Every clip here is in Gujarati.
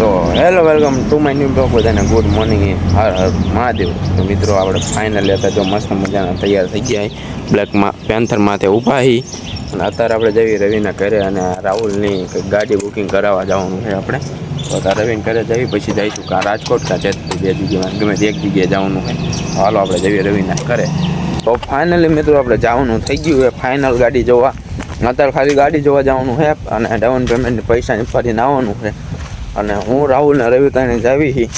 તો hello welcome to my new blog. બધાને ગુડ મોર્નિંગ, હર હર મહાદેવ. તો મિત્રો આપણે ફાઇનલી હતા જો મસ્ત મજાના તૈયાર થઈ ગયા બ્લેકમાં પેન્થર માથે ઊભા હી. અને અત્યારે આપણે જઈએ રવિના ઘરે અને રાહુલની ગાડી બુકિંગ કરાવવા જવાનું છે આપણે. તો અત્યારે રવિને ઘરે જઈએ પછી જઈશું કાં રાજકોટ કાં જેતપુર, બે જગ્યામાં ગમે તે એક જગ્યાએ જવાનું છે. હાલો આપણે જઈએ રવિના ઘરે. તો ફાઇનલી મિત્રો આપણે જવાનું થઈ ગયું છે ફાઇનલ ગાડી જોવા. અત્યારે ખાલી ગાડી જોવા જવાનું છે અને ડાઉન પેમેન્ટની પૈસાની ફરીને આવવાનું છે. અને હું રાહુલ ને રવિ તાણી જાવી હી.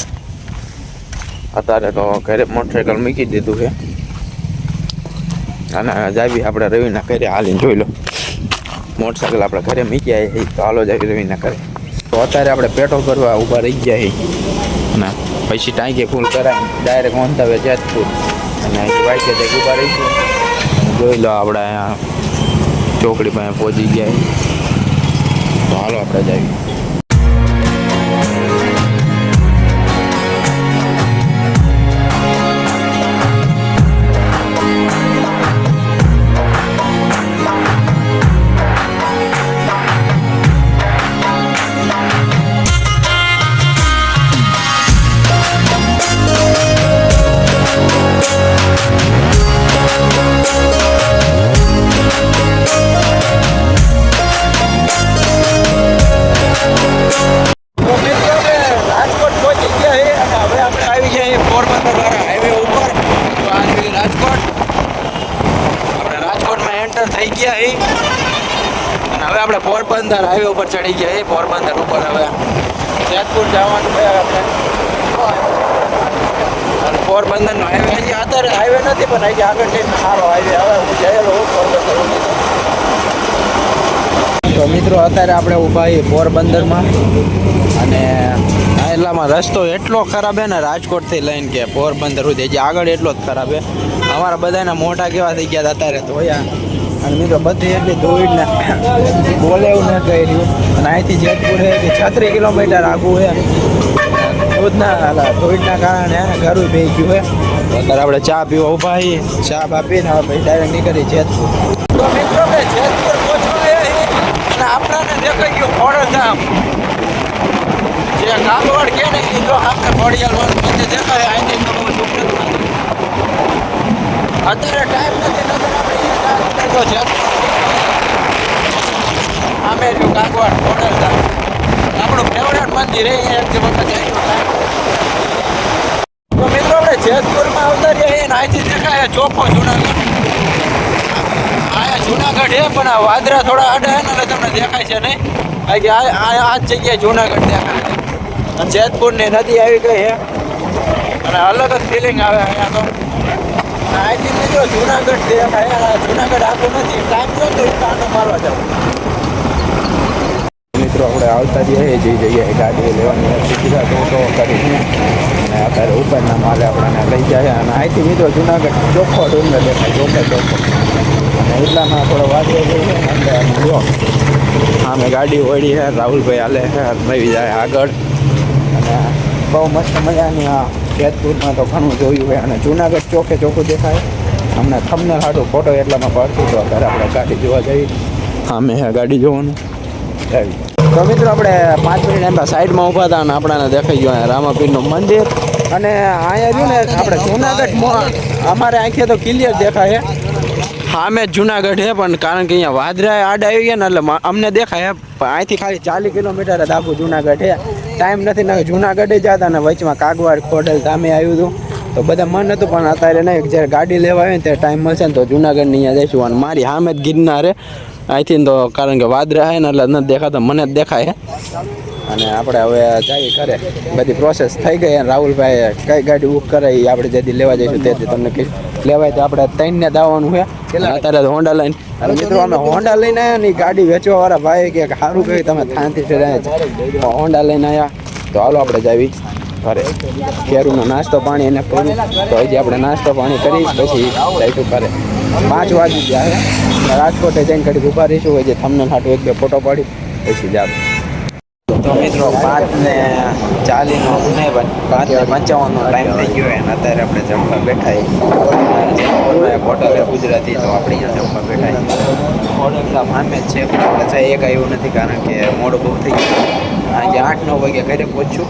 અત્યારે તો ઘરે મોટરસાઇકલ મૂકી દીધું છે અને જાવી આપણે રવિના ઘરે. હાલીને જોઈ લો મોટરસાઇકલ આપણે ઘરે મૂકી આવી. તો હાલો જાવી રવિના ઘરે. તો અત્યારે આપણે પેટ્રોલ ભરવા ઊભા રહી ગયા છીએ અને પછી ટાંકી ફૂલ કરાવી ડાયરેક્ટ ઓંધાવે જેતપુર અને વાઈકે તક ઊભા રહીશું. જોઈ લો આપણે અહીંયા ચોકડી પાસે પહોંચી ગયા. તો હાલો આપણે જાવી. થઈ ગયા અને હવે આપણે પોરબંદર હાઈવે ઉપર ચડી ગયા. પોરબંદર ઉપર હવે જેતપુર જવાનું છે આપણે. અને પોરબંદરનો હાઈવે હજી અત્યારે હાઈવે નથી પણ હજી આગળ જઈને સારો હાઈવે. હવે હું જયેલો પોરબંદર. તો મિત્રો અત્યારે આપણે ઊભા છીએ પોરબંદરમાં અને એટલામાં રસ્તો એટલો ખરાબ છે ને રાજકોટથી લઈને કે પોરબંદર સુધી હજી આગળ એટલો જ ખરાબ છે. અમારા બધાના મોઢા કેવા થઈ ગયા અત્યારે તો અને મિત્રો બધી એટલી ધોઈડને બોલે એવું ન કહી રહ્યું. અને અહીંથી જેતપુર છે કે 36 કિલોમીટર આગું છે. ધોઈડના કારણે ઘરું ભેગી ગયું છે. અત્યારે આપણે ચા પીવા ઊભા છીએ. ચા બા પીને હવે પછી ડાયરેક્ટ નીકળી જેતપુર. તો મિત્રો જેતપુર પહોંચવા અને આપણાને દેખાઈ ગયું ખોડલધામ. જે કાગવડ કે ને એ જો આપણે ખોડિયાલવાનું બધે દેખાય. અહીંથી અત્યારે ટાઈમ નથી તો અમે જો કાગવાડ ખોડલધામ આપણું ફેવરેટ મંદિર એક વખત. તો મિત્રો આપણે જેતપુરમાં આવતા રહીએ ને અહીંથી દેખાય ચોખ્ખો જુનાગઢ. અહીંયા જુનાગઢ છે પણ આ વાદરા થોડા આડા છે ને એટલે તમને દેખાય છે નહીં. આ જ જગ્યાએ જુનાગઢ દેખાય છે. અને જેતપુરની નદી આવી ગઈ છે અને અલગ જ ફિલિંગ આવે અહીંયા તો. અહીંથી મિત્રો જુનાગઢ દેખાય. જુનાગઢ આખું નથી. ટાઈમ નહોતો આનો મારવા જાવ. મિત્રો આપણે આવતા જઈએ જે જગ્યાએ ગાડી લેવાની સીધા તો કરી અને અત્યારે ઉપરના માલે આપણને લઈ જાય. અને અહીંથી મિત્રો જુનાગઢ ચોખ્ખો ડુંગર દેખાય. ચોખ્ખો અને એટલામાં થોડો વાંચો જોઈએ અંદર જો આમે ગાડી ઓળી છે. રાહુલભાઈ હાલે છે ભાઈ જાય આગળ. અને બહુ મસ્ત મજાની આ જેતપુરમાં તો ઘણું જોયું હોય અને જુનાગઢ ચોખ્ખું દેખાય. હમણાં થંબનેલ હાટું ફોટો એટલામાં પડતું તો અત્યારે આપણે ગાડી જોવા જઈએ. હા મેં ગાડી જોવાનું આવી. તો મિત્રો આપણે 5 મિનિટ એમ સાઈડમાં ઊભા હતા અને આપણને દેખાઈ ગયું અહીંયા રામાપીરનું મંદિર. અને અહીંયા રહ્યું ને આપણે જુનાગઢમાં અમારે આંખે તો ક્લિયર દેખાય. હા મેં જુનાગઢ છે પણ કારણ કે અહીંયા વાદરા આડા આવી ગયા ને એટલે અમને દેખાય. પણ અહીંથી ખાલી 40 કિલોમીટર જ આખું જુનાગઢ છે. ટાઈમ નથી ને જુનાગઢ જતા અને વચમાં કાગવાડ ખોડલધામે આવ્યું હતું તો બધા મન હતું. પણ અત્યારે નહીં, જ્યારે ગાડી લેવા આવે ને ત્યારે ટાઈમ મળશે ને તો જુનાગઢની અહીંયા જઈશું. અને મારી સામે જ ગિરનાર અહીંથી તો કારણ કે વાદરા છે ને એટલે નથી દેખાતા, મને જ દેખાય. અને આપણે હવે જઈએ ઘરે. બધી પ્રોસેસ થઈ ગઈ. અને રાહુલભાઈ કઈ ગાડી બુક કરે એ આપણે જેથી લેવા જઈશું તેથી તમને લેવાય. તો આપણે 3 ને દાવાનું છે અત્યારે તો હોન્ડા લઈને. અને મિત્રો અમે હોન્ડા લઈને આવ્યા ને ગાડી વેચવાવાળા ભાઈ કે સારું કહ્યું તમે થાનથી હોન્ડા લઈને આવ્યા. તો હાલો આપણે જાવી ઘરે. કેરુંનો નાસ્તો પાણી એને કર્યું તો હજી આપણે નાસ્તો પાણી કરી પછી જઈશું ઘરે. 5 વાગી ગયા છે. રાજકોટે જઈને ઘડી ઊભા રહીશું. હજી તમને હાટું 1-2 ફોટો પાડી પછી જાવ. તો મિત્રો 5:40 નો નહીં પણ 5:55 નો ટાઈમ થઈ ગયો અને અત્યારે આપણે જમવા બેઠા છીએ હોટલ ગુજરાતી તો આપણે અહીંયા જમવા બેઠા છીએ હોટલ સામે જ છે પણ આપણે છે એક આવ્યું નથી કારણ કે મોડું બહુ થઈ ગયું આજે 8-9 વાગે ઘરે પહોંચ્યું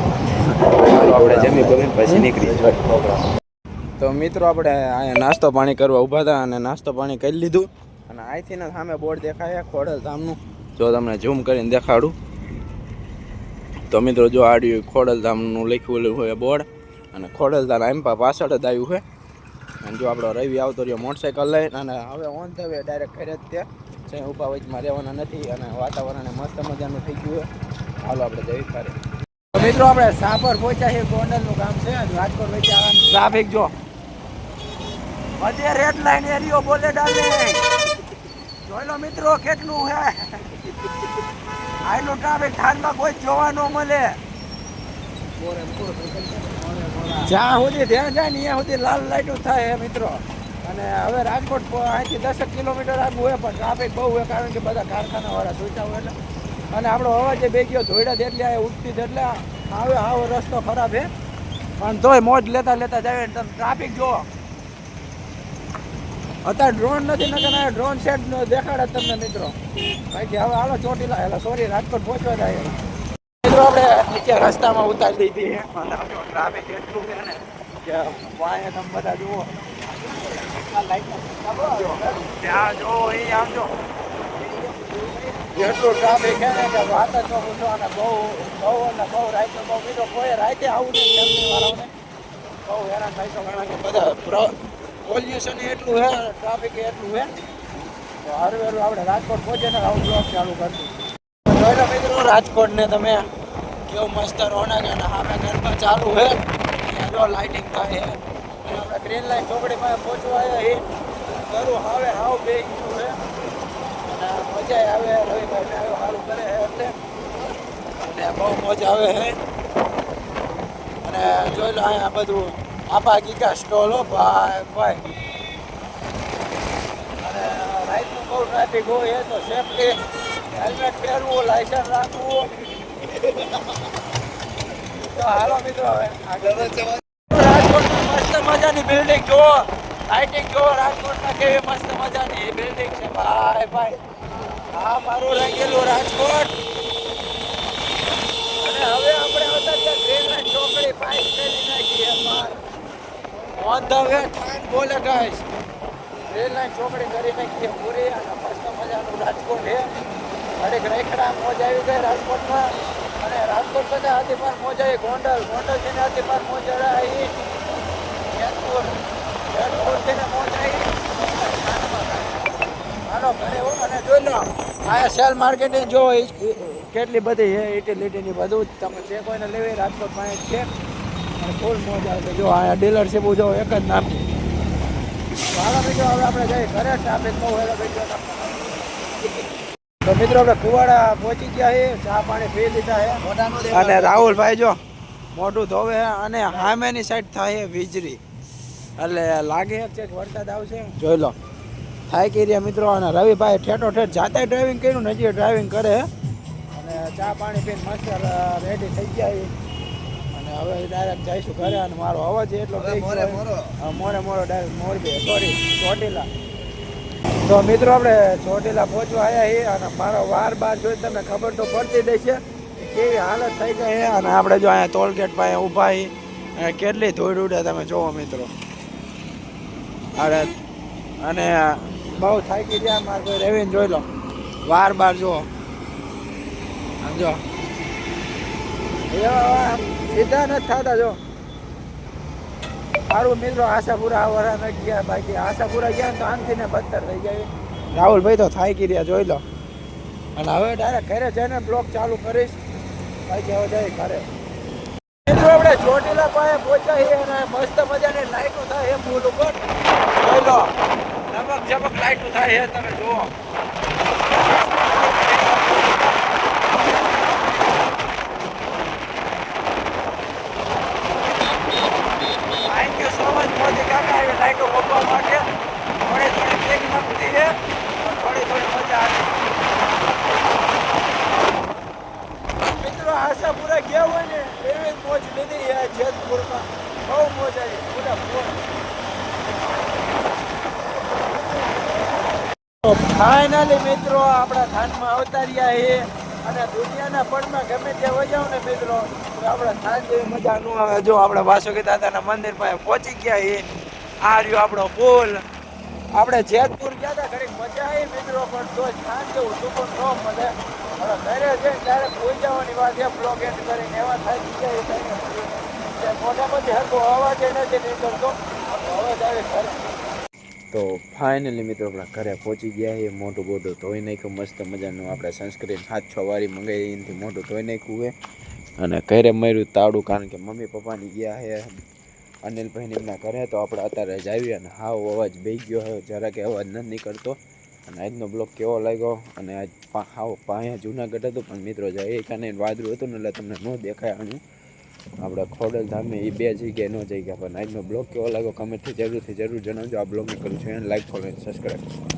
આપણે જમી બમી પછી નીકળી તો મિત્રો આપણે અહીંયા નાસ્તો પાણી કરવા ઊભા હતા અને નાસ્તો પાણી કરી લીધું અને અહીંથી ને સામે બોર્ડ દેખાય ખોડલ ધામનું જો તમને ઝૂમ કરીને દેખાડું તો મિત્રો જો આડ્યું ખોડલધામનું લખ્યું હોય બોર્ડ અને ખોડલધામ આંપા પાછળ જ આવ્યું છે અને જો આપણો રવિ આવતો રહ્યો મોટરસાઇકલ લઈને અને હવે ઓન ધ વે ડાયરેક્ટ ઘરે જ તે ઊભા વચમાં રહેવાના નથી અને વાતાવરણ મસ્ત મજાનું થઈ ગયું હાલો આપણે જઈ ખરે તો મિત્રો આપણે સાપર પહોંચ્યા છે ગોંડલનું કામ છે રાજકોટ વચ્ચે આવવાનું ટ્રાફિક જો હજે રેડ લાઈન એરિયો બોલે ડાલે જોઈ લો મિત્રો કેટલું હે આયનું ટ્રાફિક ઠારમાં કોઈ જોવા ન મળે જ્યાં સુધી ત્યાં જાય ને ત્યાં સુધી લાલ લાઈટો થાય મિત્રો અને હવે રાજકોટ અહીંથી 10 કિલોમીટર આગળ હોય પણ ટ્રાફિક બહુ હોય કારણ કે બધા કારખાનાવાળા છૂટા હોય એટલે અને આપણો અવાજ બે ગયો ધોઈડા જેટલી આ ઉઠતી એટલે હવે આવો રસ્તો ખરાબ છે પણ તોય મોજ લેતા લેતા જાય તમે ટ્રાફિક જુઓ અત્યારે ડ્રોન નથી નકર ડ્રોન સેટ દેખાડે તમને મિત્રો બાકી હવે હાલો ચોટીલા એટલે સોરી રાજકોટ પહોંચવા જાય મિત્રો આપણે નીચે રસ્તામાં ઉતારી દીધી અને ટ્રાફિક એટલું છે ને કે વાંહે તમે બધા જુઓ ત્યાં જો એ આમ જો એટલું ટ્રાફિક છે ને કે વાત જ ન પૂછો અને બહુ અને બહુ રાઈટ બહુ મિત્રો કોઈ રાઈતે આવું નહીં ફેમિલી વાળાઓને બહુ હેરાન થાય તો ઘણા કે બધા પોલ્યુશન એટલું છે ટ્રાફિક એટલું છે તો હરવેરું આપણે રાજકોટ પહોંચીને આવું બ્લોક ચાલુ કરશું જોઈ લો મિત્રો રાજકોટ ને તમે કેવું મસ્ત રોનક અને સામે ગરબા ચાલુ છે ત્યાં જો લાઇટિંગ થાય છે અને આપણે ગ્રીન લાઇન ચોકડી પાસે પહોંચવા આવ્યા એ કરું હવે હાવ બે ગયું છે અને મજા આવે રવિભાઈ ને સારું કરે છે એટલે અને બહુ મજા આવે છે અને જોઈ લો અહીંયા બધું આપા ગીગા સ્ટોલ હો ભાઈ અને રાઈટનું બહુ ટ્રાફિક હોય તો સેફટી હેલ્મેટ પહેરવું લાયસન્સ રાખવું તો હાલો મિત્રો હવે રાજકોટમાં મસ્ત મજાની બિલ્ડિંગ જુઓ લાઇટિંગ જુઓ રાજકોટમાં કેવી મસ્ત મજાની બિલ્ડિંગ છે ભાઈ હા મારું રંગેલું રાજકોટ અને હવે આપણે આવતા ગ્રીન લાઈન ચોકડી પાઇપ ફેરી નાખીએ ઓન ધ વે ઠાણ બોલે ગાઈસ રેલ લાઈન ચોકડી કરી નાખીએ પૂરી અને મસ્ત મજાનું રાજકોટ છે ઘડીક રેખડા મોજ આવી ગઈ રાજકોટમાં અને રાજકોટ બધા હાથી પાર મોજ આવી ગોંડલ થઈને હાથી પાર મોજ આવી જેતપુર થઈને મોજ આવી હાલો ઘરે હો અને જોઈ લો આ સેલ માર્કેટિંગ જો કેટલી બધી છે યુટિલિટીની બધું જ તમે જે કોઈને લેવી રાજકોટ પાસે છે ફૂલ મોજ આવે જો અહીંયા ડીલરશીપ જો એક જ નામ હાલો મિત્રો હવે આપણે જઈએ ઘરે ટ્રાફિક બહુ હેલો થઈ ગયો તો મિત્રો આપણે કુવાડા પહોંચી ગયા છે ચા પાણી પી લીધા છે અને રાહુલભાઈ જો મોઢું ધોવે અને સામેની સાઈડ થાય વીજળી એટલે લાગે છે કે વરસાદ આવશે જોઈ લો થાય કે રહ્યા મિત્રો અને રવિભાઈ ઠેઠો ઠેઠ જાતે ડ્રાઇવિંગ કર્યું નજીક ડ્રાઇવિંગ કરે અને ચા પાણી પીને મસ્ત રેડી થઈ ગયા અને હવે ડાયરેક્ટ જઈશું ઘરે અને મારો અવાજ એટલો મોરે ડાયરેક્ટ મોરબી સોરી ચોટીલા તો મિત્રો આપણે ચોટીલા પહોંચવા આવ્યા છીએ અને મારો વાર બાર જોઈ તમે ખબર તો પડતી દેશે કેવી હાલત થઈ ગઈ છે અને આપણે જો અહીંયા ટોલગેટ પાસે ઊભા છીએ કેટલી ધૂળ ઉડે તમે જોવો મિત્રો અરે અને બહુ થાકી ગયા મારે કોઈ રેવીને જોઈ લો વાર બાર જુઓ સમજો સીધા નથી થતા જો સારું મિત્રો આશાપુરા આવવાના નથી ગયા બાકી આશાપુરા ગયા ને તો આમથી ને બદતર થઈ જાય રાહુલભાઈ તો થાકી રહ્યા જોઈ લો અને હવે ડાયરેક્ટ ઘરે જઈને બ્લોક ચાલુ કરીશ બાકી હવે જઈ ઘરે મિત્રો આપણે ચોટીલા પાસે પહોંચ્યા અને મસ્ત મજાની લાઈટો થાય એ પુલ ઉપર જોઈ લો ચમક ચમક લાઈટો થાય એ તમે જુઓ thank you so much Modi કાકા આવી લાઈટો મૂકવા માટે થોડી થોડી બ્રેક મૂકતી છે થોડી થોડી મજા આવે મિત્રો આ એવી મોજ લીધી છે જેતપુરમાં, બહુ મોજ આવી પૂરા મોજ. ફાઇનલી મિત્રો આપણા થાનમાં અવતાર્યા છે અને દુનિયાના પળમાં ગમે ત્યાં વજાવ ને મિત્રો તો આપણા થાન જેવી મજા ન આવે. જો આપણા વાસુકી દાદાના મંદિર પાસે પહોંચી ગયા છે. આ રહ્યો આપણો પુલ. આપણે જેતપુર ગયા હતા ઘણી મજા આવી મિત્રો, પણ તો થાન જેવું સુકૂન ન મળે. હવે ઘરે જઈને ત્યારે ભૂલ જવાની વાત છે બ્લોગ એન્ડ કરીને એવા થાય છે મોઢામાંથી હરકો અવાજ નથી નીકળતો. હવે ડાયરેક્ટ ઘરે. તો ફાઇનલી મિત્રો આપણા ઘરે પહોંચી ગયા છે. મોટું બોટું ધોઈ નાખ્યું મસ્ત મજાનું. આપણે સનસ્ક્રીન 5-6 વારી મંગાવી એનાથી મોટું ધોઈ નાખ્યું છે. અને ઘરે માર્યું તાળું, કારણ કે મમ્મી પપ્પાની ગયા છે અનિલભાઈને એમના ઘરે. તો આપણે અત્યારે જ આવી અને હાવ અવાજ બેસી ગયો છે, જરાકે અવાજ નથી નીકળતો. અને આજનો બ્લોગ કેવો લાગ્યો, અને આજ હાવ અહીંયા જુનાગઢ હતું પણ મિત્રો જાય કાને વાદળું હતું ને એટલે તમને ન દેખાય. આપણે ખોડલધામે એ 2 જગ્યાએ ન જઈ ગયા. પણ આજનો બ્લોગ કેવો લાગ્યો કમેન્ટથી જરૂર જણાવજો. આ બ્લોગને કરું છું એને લાઈક, ફોલો અને સબસ્ક્રાઈબ.